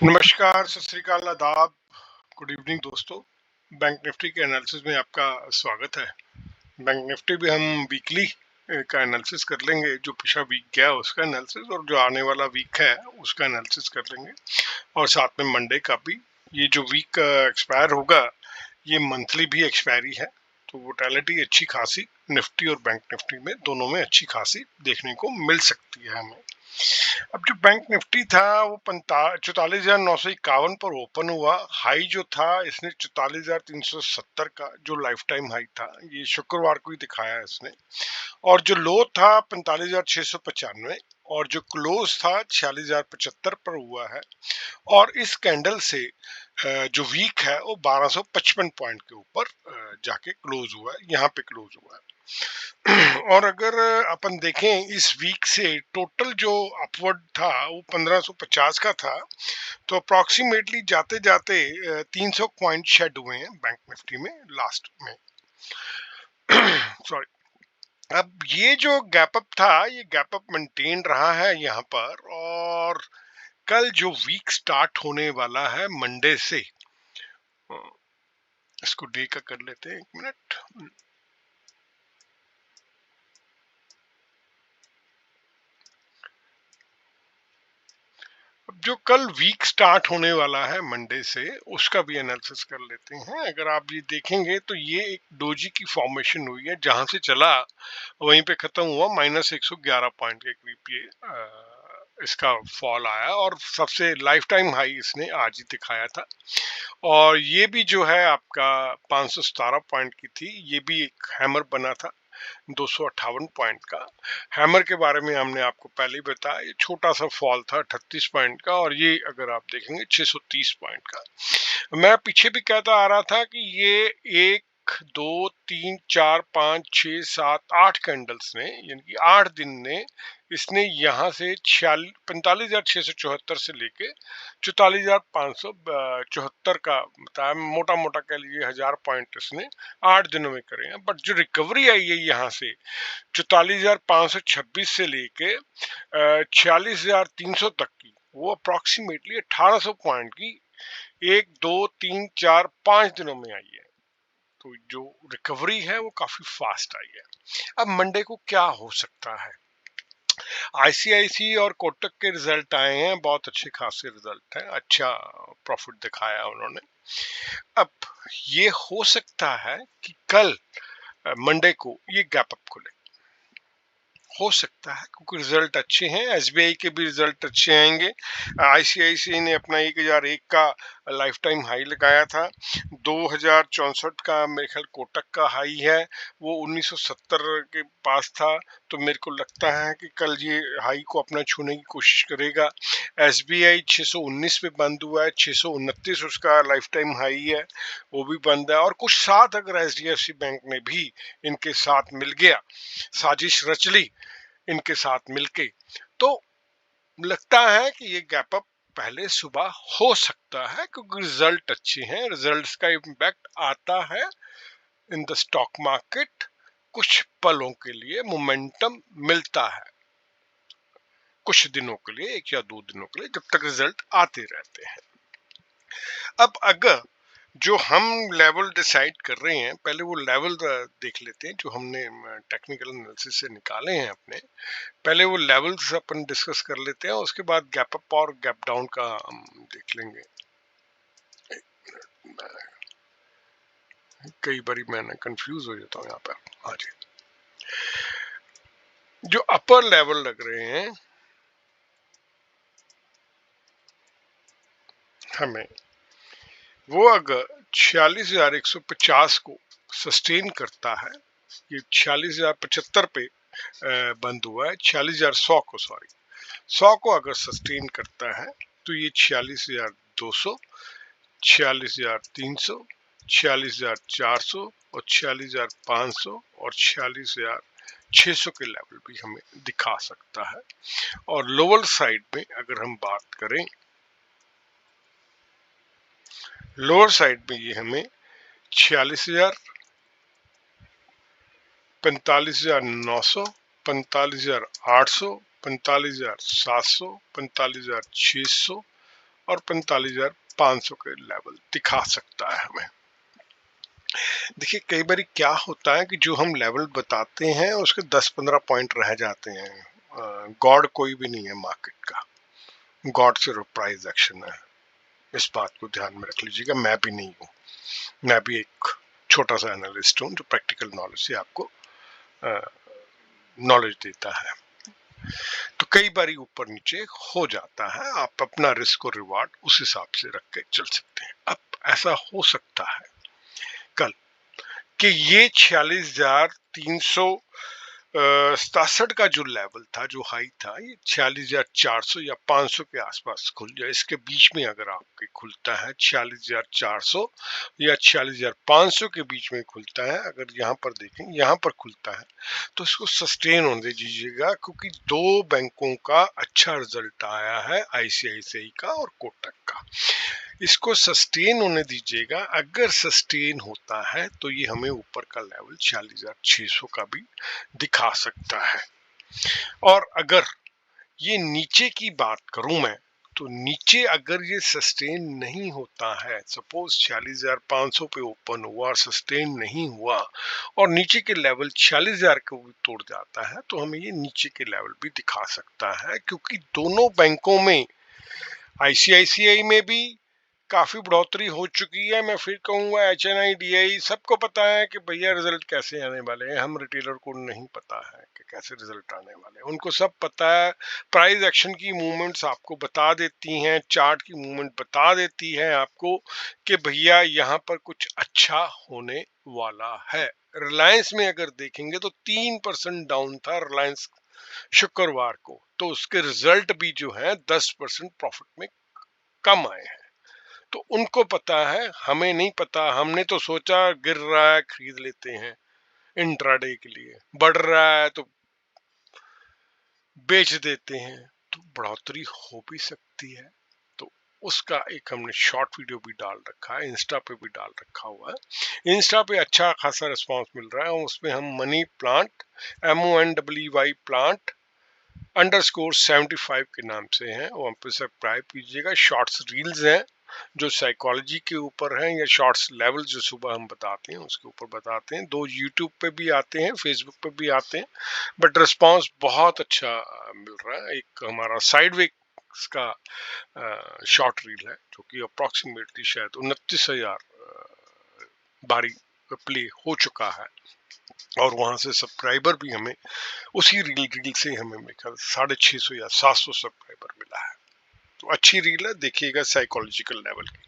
नमस्कार, सत श्री अकाल, आदाब, गुड इवनिंग दोस्तों। बैंक निफ्टी के एनालिसिस में आपका स्वागत है। बैंक निफ्टी भी हम वीकली का एनालिसिस कर लेंगे, जो पिछला वीक गया उसका एनालिसिस और जो आने वाला वीक है उसका एनालिसिस कर लेंगे, और साथ में मंडे का भी। ये जो वीक एक्सपायर होगा ये मंथली भी एक्सपायरी है, तो वोटेलिटी अच्छी खासी निफ्टी और बैंक निफ्टी में दोनों में अच्छी खासी देखने को मिल सकती है हमें। अब जो बैंक निफ्टी था वो 44,951 पर ओपन हुआ। हाई जो था इसने 44,370 का, जो लाइफ टाइम हाई था, ये शुक्रवार को ही दिखाया इसने। और जो लो था 45,695, और जो क्लोज था 46,075 पर हुआ है। और इस कैंडल से जो वीक है वो 1255 पॉइंट के ऊपर जाके क्लोज हुआ है, यहाँ पे क्लोज हुआ है। और अगर अपन देखें इस वीक से टोटल जो अपवर्ड था वो 1550 का था, तो अप्रोक्सीमेटली जाते जाते 300 पॉइंट शेड हुए हैं बैंक निफ्टी में लास्ट में। सॉरी। अब ये जो गैप अप था ये गैप अप मेंटेन रहा है यहाँ पर, और कल जो वीक स्टार्ट होने वाला है मंडे से, इसको डे का कर लेते हैं, 1 मिनट। जो कल वीक स्टार्ट होने वाला है मंडे से, उसका भी एनालिसिस कर लेते हैं। अगर आप ये देखेंगे तो ये एक डोजी की फॉर्मेशन हुई है, जहां से चला वहीं पे खत्म हुआ -111 पॉइंट के करीब ये इसका फॉल आया, और सबसे लाइफ टाइम हाई इसने आज ही दिखाया था। और ये भी जो है आपका 517 पॉइंट की थी, ये भी एक हैमर बना था 258 पॉइंट का। हैमर के बारे में हमने आपको पहले ही बताया, ये छोटा सा फॉल था 38 पॉइंट का, और ये अगर आप देखेंगे 630 पॉइंट का। मैं पीछे भी कहता आ रहा था कि ये 1 2 3 4 5 6 7 8 कैंडल्स ने, यानी कि 8 दिन ने इसने यहाँ से 45,674 से लेके 44,574 का बताया, मोटा मोटा कह लीजिए 1000 पॉइंट इसने 8 दिनों में करे हैं। बट जो रिकवरी आई है यहाँ से 44,526 से लेके 46,300 तक की, वो अप्रोक्सीमेटली 1800 पॉइंट की 1 2 3 4 5 दिनों में आई है। तो जो रिकवरी है वो काफी फास्ट आई है। अब मंडे को क्या हो सकता है? आईसीआईसी और कोटक के रिजल्ट आए हैं, बहुत अच्छे खासे रिजल्ट हैं, अच्छा प्रॉफिट दिखाया उन्होंने। अब ये हो सकता है कि कल मंडे को ये गैप अप खुले, हो सकता है, क्योंकि रिजल्ट अच्छे हैं। एसबीआई के भी रिजल्ट अच्छे आएंगे। आईसीआईसीआई ने अपना 1001 का लाइफ टाइम हाई लगाया था। 2064 का मेरे ख्याल कोटक का हाई है, वो 1970 के पास था। तो मेरे को लगता है कि कल ये हाई को अपना छूने की कोशिश करेगा। एसबीआई 619 पे बंद हुआ है, 629 उसका लाइफ टाइम हाई है, वो भी बंद है। और कुछ साथ अगर एचडीएफसी बैंक ने भी इनके साथ मिल गया, साजिश रच ली इनके साथ मिलके, तो लगता है कि ये गैप अप पहले सुबह हो सकता है, क्योंकि रिजल्ट अच्छे हैं। रिजल्ट्स का इम्पैक्ट आता है इन द स्टॉक मार्केट, कुछ पलों के लिए मोमेंटम मिलता है, कुछ दिनों के लिए, 1 या 2 दिनों के लिए, जब तक रिजल्ट आते रहते हैं। अब अगर जो हम लेवल डिसाइड कर रहे हैं, पहले वो लेवल देख लेते हैं जो हमने टेक्निकल एनालिसिस से निकाले हैं अपने। पहले वो लेवल्स अपन डिस्कस कर लेते हैं, उसके बाद गैप अप और गैप डाउन का हम देख लेंगे। कई बार मैं कंफ्यूज हो जाता हूँ यहाँ पर। हाँ जी, जो अपर लेवल लग रहे हैं हमें, वो अगर 46,150 को सस्टेन करता है, ये 46,075 पे बंद हुआ है, 46,100 को, सॉरी 100 को अगर सस्टेन करता है तो ये 46,200, 46,300, 46,400 और 46,500 और 46,600 के लेवल भी हमें दिखा सकता है। और लोअर साइड में अगर हम बात करें, लोअर साइड में ये हमें 46,000, 45,900, 45,800, 45,700, 45,600 और 45,500 के लेवल दिखा सकता है हमें। देखिए कई बार क्या होता है कि जो हम लेवल बताते हैं उसके 10-15 पॉइंट रह जाते हैं। गॉड कोई भी नहीं है मार्केट का, गॉड सिर्फ प्राइस एक्शन है। इस बात को ध्यान में रख लीजिएगा, मैं भी नहीं हूँ, मैं भी एक छोटा सा एनालिस्ट हूँ जो प्रैक्टिकल नॉलेज से आपको नॉलेज देता है। तो कई बार ऊपर नीचे हो जाता है, आप अपना रिस्क और रिवार्ड उस हिसाब से रख के चल सकते हैं। अब ऐसा हो सकता है कल कि ये 46,367 का जो लेवल था, जो हाई था, ये 46,400 या 500 के आसपास खुल जाए। इसके बीच में अगर आपके खुलता है 46,400 या 46,500 के बीच में खुलता है, अगर यहाँ पर देखें यहाँ पर खुलता है तो इसको सस्टेन होने दीजिएगा, क्योंकि दो बैंकों का अच्छा रिजल्ट आया है, आईसीआईसीआई का और कोटक का। इसको सस्टेन होने दीजिएगा। अगर सस्टेन होता है तो ये हमें ऊपर का लेवल 46,600 का भी दिखा सकता है। और अगर ये नीचे की बात करूं मैं, तो नीचे अगर ये सस्टेन नहीं होता है, सपोज 46,500 पे ओपन हुआ और सस्टेन नहीं हुआ और नीचे के लेवल 46,000 को भी तोड़ जाता है, तो हमें ये नीचे के लेवल भी दिखा सकता है। क्योंकि दोनों बैंकों में, आईसीआईसीआई में भी काफी बढ़ोतरी हो चुकी है। मैं फिर कहूंगा एचएनआई डीआई सबको पता है कि भैया रिजल्ट कैसे आने वाले हैं। हम रिटेलर को नहीं पता है कि कैसे रिजल्ट आने वाले हैं, उनको सब पता है। प्राइस एक्शन की मूवमेंट्स आपको बता देती हैं, चार्ट की मूवमेंट बता देती है आपको कि भैया यहाँ पर कुछ अच्छा होने वाला है। रिलायंस में अगर देखेंगे तो 3% डाउन था रिलायंस शुक्रवार को, तो उसके रिजल्ट भी जो है 10% प्रॉफिट में कम आए हैं। तो उनको पता है, हमें नहीं पता। हमने तो सोचा गिर रहा है खरीद लेते हैं इंट्राडे के लिए, बढ़ रहा है तो बेच देते हैं। तो बढ़ोतरी हो भी सकती है। तो उसका एक हमने शॉर्ट वीडियो भी डाल रखा है, इंस्टा पे भी डाल रखा हुआ है। इंस्टा पे अच्छा खासा रिस्पांस मिल रहा है। उसमें हम मनी प्लांट, MONWY प्लांट _75 के नाम से हैं, वहाँ पे सब्सक्राइब कीजिएगा। शॉर्ट्स रील्स हैं जो साइकोलॉजी के ऊपर हैं, या शॉर्ट्स लेवल जो सुबह हम बताते हैं उसके ऊपर बताते हैं। दो यूट्यूब पे भी आते हैं, फेसबुक पे भी आते हैं, बट रिस्पांस बहुत अच्छा मिल रहा है। एक हमारा साइडवे का शॉर्ट रील है जो कि अप्रॉक्सीमेटली शायद 29,000 बारी प्ले हो चुका है, और वहां से सब्सक्राइबर भी हमें उसी रील से हमें मेरे ख्याल 650 या 700 सब्सक्राइबर मिला है। तो अच्छी रील है, देखिएगा साइकोलॉजिकल लेवल की।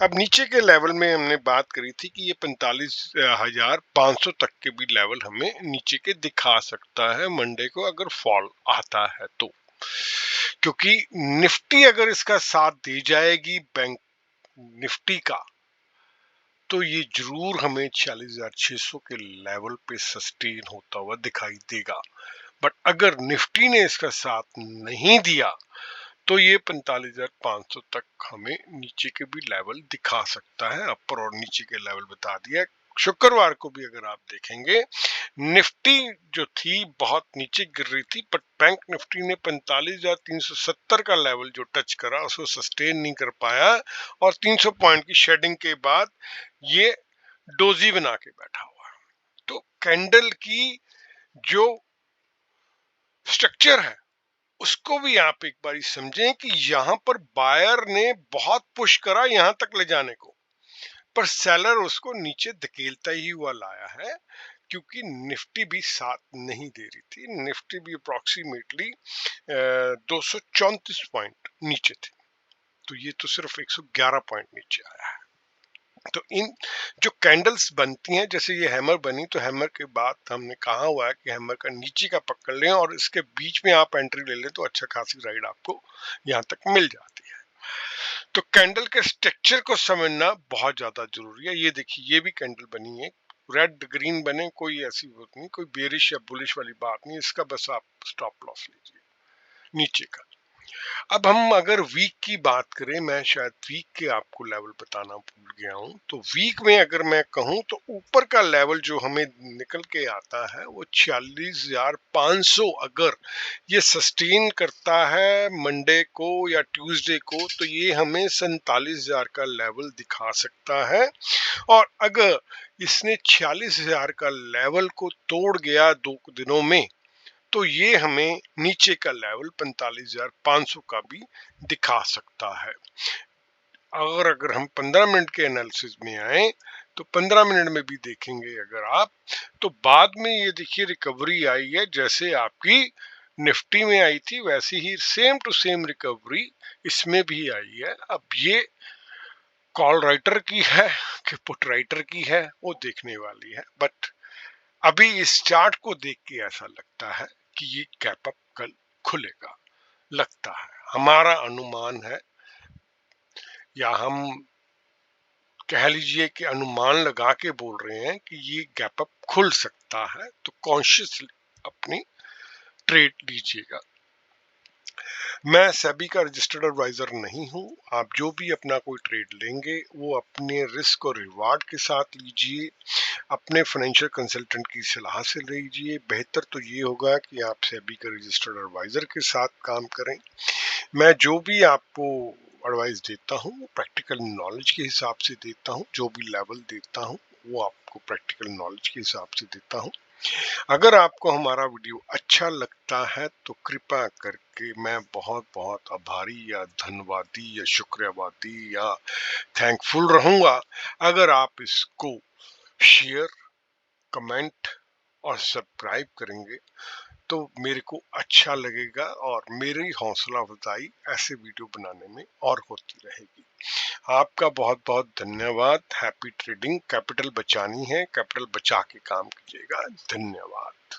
अब नीचे के लेवल में हमने बात करी थी कि ये 45,500 तक के भी लेवल हमें नीचे के दिखा सकता है मंडे को, अगर फॉल आता है तो। क्योंकि निफ्टी अगर इसका साथ दे जाएगी बैंक निफ्टी का, तो ये जरूर हमें 46,600 के लेवल पे सस्टेन होता हुआ दिखाई देगा। बट अगर निफ्टी ने इसका साथ नहीं दिया तो ये 45,500 तक हमें नीचे के भी लेवल दिखा सकता है। अपर और नीचे के लेवल बता दिया। शुक्रवार को भी अगर आप देखेंगे, निफ्टी जो थी बहुत नीचे गिर रही थी, बट बैंक निफ्टी ने 45,370 का लेवल जो टच करा उसको सस्टेन नहीं कर पाया, और 300 पॉइंट की शेडिंग के बाद ये डोजी बना के बैठा हुआ। तो कैंडल की जो स्ट्रक्चर है उसको भी आप एक बार समझें कि यहां पर बायर ने बहुत पुश करा यहां तक ले जाने को, पर सेलर उसको नीचे धकेलता ही हुआ लाया है, क्योंकि निफ्टी भी साथ नहीं दे रही थी। निफ्टी भी अप्रोक्सीमेटली 234 पॉइंट नीचे थी, तो ये तो सिर्फ 111 पॉइंट नीचे आया है। तो इन जो कैंडल्स बनती हैं, जैसे ये हैमर बनी, तो हैमर के बाद हमने कहा हुआ है कि हैमर का नीचे का पकड़ लें और इसके बीच में आप एंट्री ले लें तो अच्छा खासी राइड आपको यहाँ तक मिल जाती है। तो कैंडल के स्ट्रक्चर को समझना बहुत ज्यादा जरूरी है। ये देखिए, ये भी कैंडल बनी है, रेड ग्रीन बने, कोई ऐसी बात नहीं, कोई बेरिश या बुलिश वाली बात नहीं। इसका बस आप स्टॉप लॉस लीजिए नीचे का। अब हम अगर वीक की बात करें, मैं शायद वीक के आपको लेवल बताना भूल गया हूं, तो वीक में अगर मैं कहूं तो ऊपर का लेवल जो हमें निकल के आता है वो 46,500 अगर ये सस्टेन करता है मंडे को या ट्यूसडे को, तो ये हमें 47,000 का लेवल दिखा सकता है। और अगर इसने 46,000 का लेवल को तोड़ गया 2 दिनों में, तो ये हमें नीचे का लेवल 45,500 का भी दिखा सकता है। अगर हम 15 मिनट के एनालिसिस में आए तो 15 मिनट में भी देखेंगे अगर आप, तो बाद में ये देखिए रिकवरी आई है, जैसे आपकी निफ्टी में आई थी वैसी ही सेम टू सेम रिकवरी इसमें भी आई है। अब ये कॉल राइटर की है कि पुट राइटर की है वो देखने वाली है, बट अभी इस चार्ट को देख के ऐसा लगता है कि ये गैप अप कल खुलेगा, लगता है, हमारा अनुमान है, या हम कह लीजिए कि अनुमान लगा के बोल रहे हैं कि ये गैप अप खुल सकता है। तो कॉन्शियसली अपनी ट्रेड लीजिएगा। मैं सेबी का रजिस्टर्ड एडवाइजर नहीं हूं। आप जो भी अपना कोई ट्रेड लेंगे वो अपने रिस्क और रिवार्ड के साथ लीजिए, अपने फाइनेंशियल कंसल्टेंट की सलाह से लीजिए। बेहतर तो ये होगा कि आप सेबी का रजिस्टर्ड एडवाइजर के साथ काम करें। मैं जो भी आपको एडवाइस देता हूँ वो प्रैक्टिकल नॉलेज के हिसाब से देता हूँ, जो भी लेवल देता हूँ वो आपको प्रैक्टिकल नॉलेज के हिसाब से देता हूँ। अगर आपको हमारा वीडियो अच्छा लगता है तो कृपया करके, मैं बहुत बहुत आभारी या धन्यवादी या शुक्रवादी या थैंकफुल रहूंगा अगर आप इसको शेयर, कमेंट और सब्सक्राइब करेंगे, तो मेरे को अच्छा लगेगा और मेरी हौसला अफजाई ऐसे वीडियो बनाने में और होती रहेगी। आपका बहुत बहुत धन्यवाद। Happy trading. कैपिटल बचानी है, कैपिटल बचा के काम कीजिएगा। धन्यवाद।